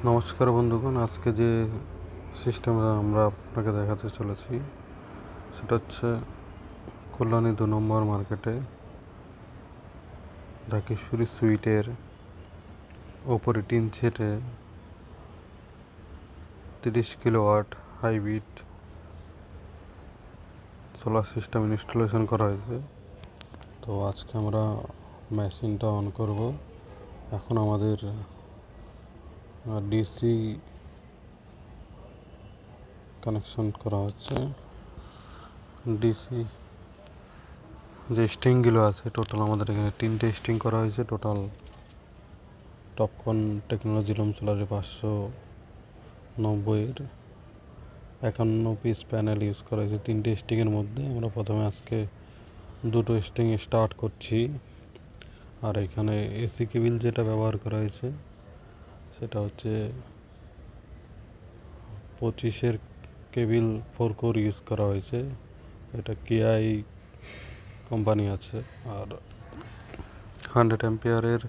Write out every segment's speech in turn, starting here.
নমস্কার বন্ধুগণ, আজকে যে সিস্টেম আমরা আপনাকে দেখাতে চলেছি সেটা হচ্ছে কল্যাণী 2 নম্বর মার্কেটে ঢাকেশ্বরী সুইটের ওপরে টিন ছেটে 30 kilowatt hybrid solar system installation করা হয়েছে। তো আজকে আমরা মেশিনটা অন করব। এখন আমাদের ডিসি কানেকশন করা হচ্ছে। ডিসি যে স্ট্রিংগুলো আছে, টোটাল আমাদের এখানে 3টে স্ট্রিং করা হয়েছে। টোটাল টপকন টেকনোলজি লুম সোলারে 590-এর 51 পিস প্যানেল ইউজ করা হয়েছে 3টে স্ট্রিংয়ের মধ্যে। আমরা প্রথমে আজকে 2টো স্ট্রিং স্টার্ট করছি। আর এখানে এসি কেবিল যেটা ব্যবহার করা হয়েছে সেটা হচ্ছে 25-এর কেবিল 4 কোর ইউজ করা হয়েছে। এটা কেআই কোম্পানি আছে। আর 100 অ্যাম্পিয়ারের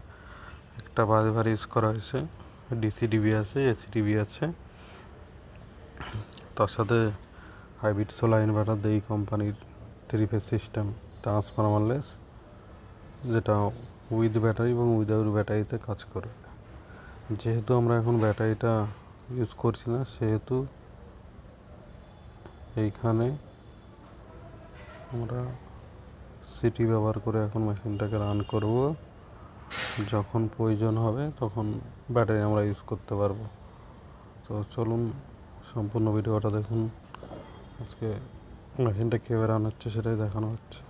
একটা বাসবার ইউজ করা হয়েছে। ডিসি ডিবি আছে, এসি ডিবি আছে, তার সাথে হাইব্রিড সোলার ইনভার্টার দিয়ে এই কোম্পানির 3 ফেজ সিস্টেম ট্রান্সফরমারলেস, যেটা উইথ ব্যাটারি এবং উইদাউট ব্যাটারিতে কাজ করে। যেহেতু আমরা এখন ব্যাটারিটা ইউজ করছি না, সেহেতু এইখানে আমরা সিটি ব্যবহার করে এখন মেশিনটাকে রান করব। যখন প্রয়োজন হবে তখন ব্যাটারি আমরা ইউজ করতে পারবো। তো চলুন সম্পূর্ণ ভিডিওটা দেখুন। আজকে মেশিনটা কীভাবে রান হচ্ছে সেটাই দেখানো হচ্ছে।